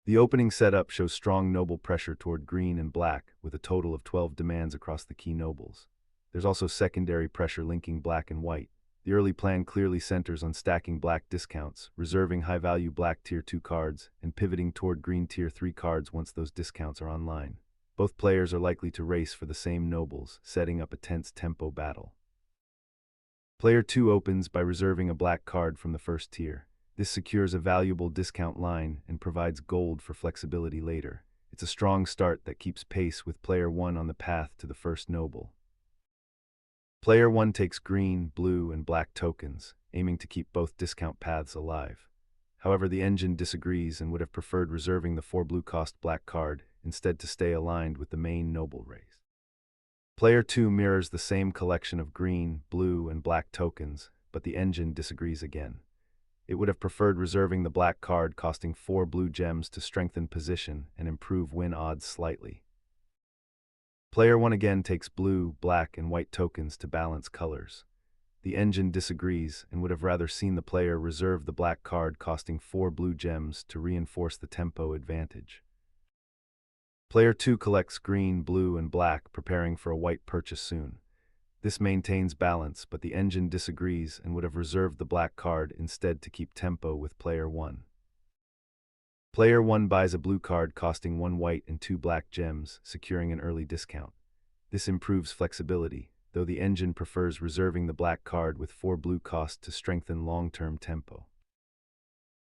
The opening setup shows strong noble pressure toward green and black, with a total of 12 demands across the key nobles. There's also secondary pressure linking black and white. The early plan clearly centers on stacking black discounts, reserving high-value black Tier 2 cards, and pivoting toward green Tier 3 cards once those discounts are online. Both players are likely to race for the same nobles, setting up a tense tempo battle. Player 2 opens by reserving a black card from the first tier. This secures a valuable discount line and provides gold for flexibility later. It's a strong start that keeps pace with Player 1 on the path to the first noble. Player 1 takes green, blue, and black tokens, aiming to keep both discount paths alive. However, the engine disagrees and would have preferred reserving the 4 blue-cost black card, instead to stay aligned with the main noble race. Player 2 mirrors the same collection of green, blue, and black tokens, but the engine disagrees again. It would have preferred reserving the black card costing 4 blue gems to strengthen position and improve win odds slightly. Player 1 again takes blue, black, and white tokens to balance colors. The engine disagrees and would have rather seen the player reserve the black card costing 4 blue gems to reinforce the tempo advantage. Player 2 collects green, blue, and black, preparing for a white purchase soon. This maintains balance, but the engine disagrees and would have reserved the black card instead to keep tempo with Player 1. Player 1 buys a blue card costing 1 white and 2 black gems, securing an early discount. This improves flexibility, though the engine prefers reserving the black card with 4 blue cost to strengthen long-term tempo.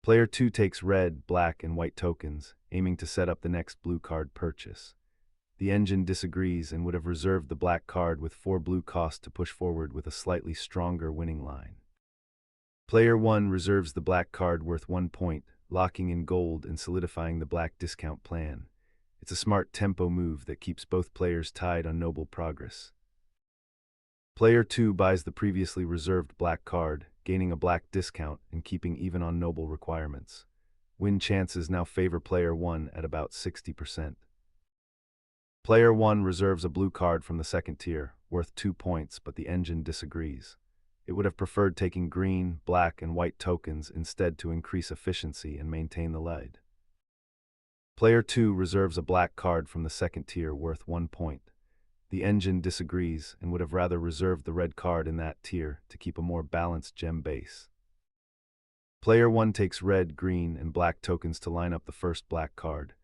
Player 2 takes red, black, and white tokens, aiming to set up the next blue card purchase. The engine disagrees and would have reserved the black card with 4 blue cost to push forward with a slightly stronger winning line. Player 1 reserves the black card worth 1 point, locking in gold and solidifying the black discount plan. It's a smart tempo move that keeps both players tied on noble progress. Player 2 buys the previously reserved black card, gaining a black discount and keeping even on noble requirements. Win chances now favor Player 1 at about 60%. Player 1 reserves a blue card from the second tier, worth 2 points, but the engine disagrees. It would have preferred taking green, black, and white tokens instead to increase efficiency and maintain the lead. Player 2 reserves a black card from the second tier, worth 1 point. The engine disagrees and would have rather reserved the red card in that tier to keep a more balanced gem base. Player 1 takes red, green, and black tokens to line up the first black card.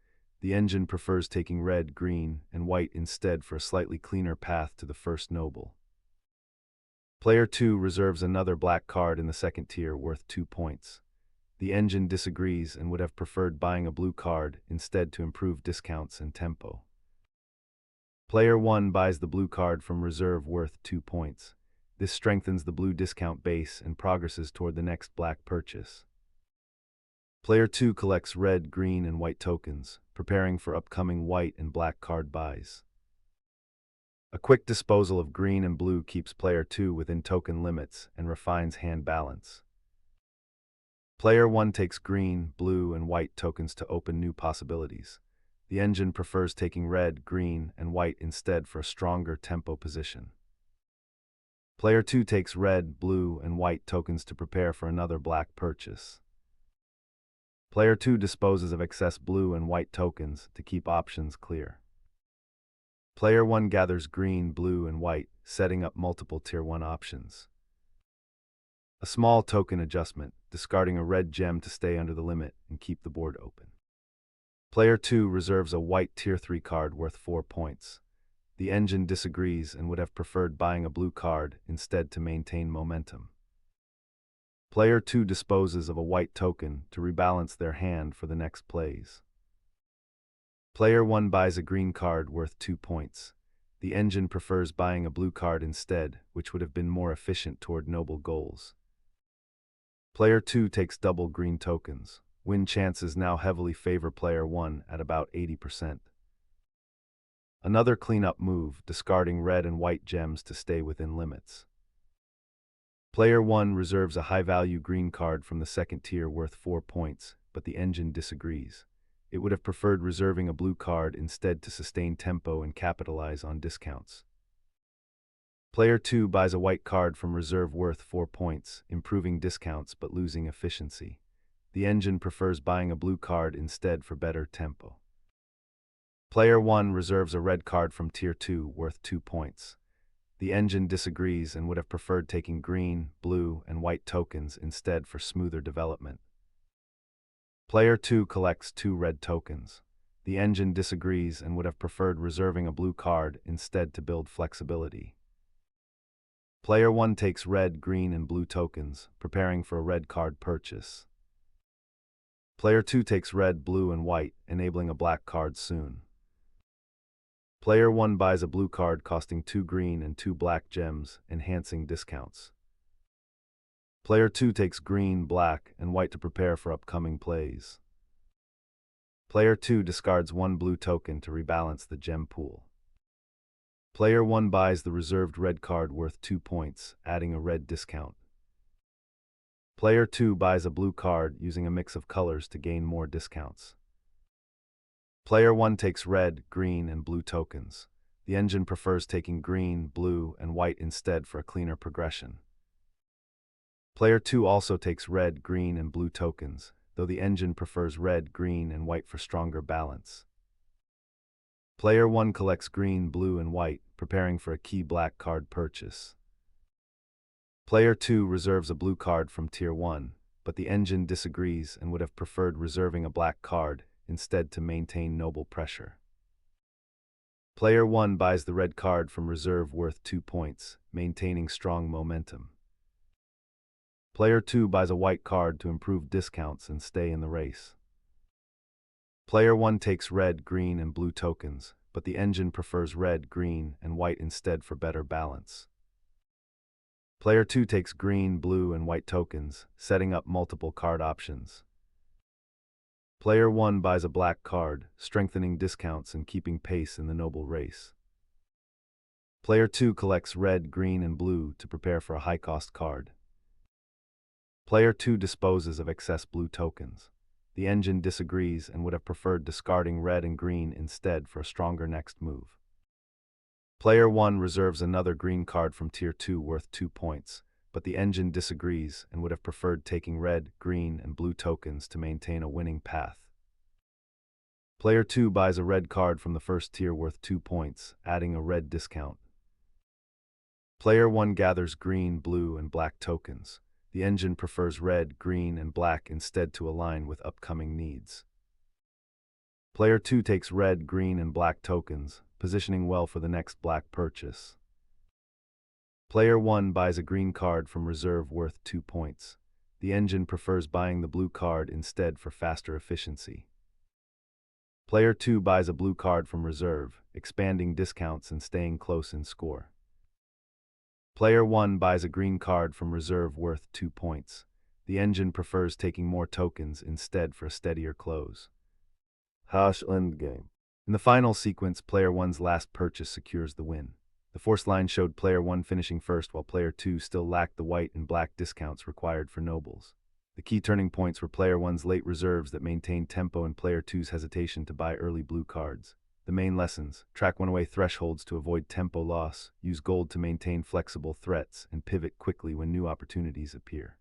The engine prefers taking red, green, and white instead for a slightly cleaner path to the first noble. Player 2 reserves another black card in the second tier, worth 2 points. The engine disagrees and would have preferred buying a blue card instead to improve discounts and tempo. Player 1 buys the blue card from reserve, worth 2 points. This strengthens the blue discount base and progresses toward the next black purchase. Player 2 collects red, green, and white tokens, preparing for upcoming white and black card buys. A quick disposal of green and blue keeps Player 2 within token limits and refines hand balance. Player 1 takes green, blue, and white tokens to open new possibilities. The engine prefers taking red, green, and white instead for a stronger tempo position. Player 2 takes red, blue, and white tokens to prepare for another black purchase. Player 2 disposes of excess blue and white tokens to keep options clear. Player 1 gathers green, blue, and white, setting up multiple Tier 1 options. A small token adjustment, discarding a red gem to stay under the limit and keep the board open. Player 2 reserves a white Tier 3 card worth 4 points. The engine disagrees and would have preferred buying a blue card instead to maintain momentum. Player 2 disposes of a white token to rebalance their hand for the next plays. Player 1 buys a green card worth 2 points. The engine prefers buying a blue card instead, which would have been more efficient toward noble goals. Player 2 takes double green tokens. Win chances now heavily favor Player 1 at about 80%. Another cleanup move, discarding red and white gems to stay within limits. Player 1 reserves a high-value green card from the second tier worth 4 points, but the engine disagrees. It would have preferred reserving a blue card instead to sustain tempo and capitalize on discounts. Player 2 buys a white card from reserve worth 4 points, improving discounts but losing efficiency. The engine prefers buying a blue card instead for better tempo. Player 1 reserves a red card from Tier 2 worth 2 points. The engine disagrees and would have preferred taking green, blue, and white tokens instead for smoother development. Player 2 collects 2 red tokens. The engine disagrees and would have preferred reserving a blue card instead to build flexibility. Player 1 takes red, green, and blue tokens, preparing for a red card purchase. Player 2 takes red, blue, and white, enabling a black card soon. Player 1 buys a blue card costing 2 green and 2 black gems, enhancing discounts. Player 2 takes green, black, and white to prepare for upcoming plays. Player 2 discards 1 blue token to rebalance the gem pool. Player 1 buys the reserved red card worth 2 points, adding a red discount. Player 2 buys a blue card using a mix of colors to gain more discounts. Player 1 takes red, green, and blue tokens. The engine prefers taking green, blue, and white instead for a cleaner progression. Player 2 also takes red, green, and blue tokens, though the engine prefers red, green, and white for stronger balance. Player 1 collects green, blue, and white, preparing for a key black card purchase. Player 2 reserves a blue card from Tier 1, but the engine disagrees and would have preferred reserving a black card instead to maintain noble pressure. Player 1 buys the red card from reserve worth 2 points, maintaining strong momentum. Player 2 buys a white card to improve discounts and stay in the race. Player 1 takes red, green, and blue tokens, but the engine prefers red, green, and white instead for better balance. Player 2 takes green, blue, and white tokens, setting up multiple card options. Player 1 buys a black card, strengthening discounts and keeping pace in the noble race. Player 2 collects red, green, and blue to prepare for a high-cost card. Player 2 disposes of excess blue tokens. The engine disagrees and would have preferred discarding red and green instead for a stronger next move. Player 1 reserves another green card from Tier 2 worth 2 points, but the engine disagrees and would have preferred taking red, green, and blue tokens to maintain a winning path. Player 2 buys a red card from the first tier worth 2 points, adding a red discount. Player 1 gathers green, blue, and black tokens. The engine prefers red, green, and black instead to align with upcoming needs. Player 2 takes red, green, and black tokens, positioning well for the next black purchase. Player 1 buys a green card from reserve worth 2 points. The engine prefers buying the blue card instead for faster efficiency. Player 2 buys a blue card from reserve, expanding discounts and staying close in score. Player 1 buys a green card from reserve worth 2 points. The engine prefers taking more tokens instead for a steadier close. Hash endgame. In the final sequence, Player 1's last purchase secures the win. The force line showed Player 1 finishing first while Player 2 still lacked the white and black discounts required for nobles. The key turning points were Player 1's late reserves that maintained tempo and Player 2's hesitation to buy early blue cards. The main lessons: track one-way thresholds to avoid tempo loss, use gold to maintain flexible threats, and pivot quickly when new opportunities appear.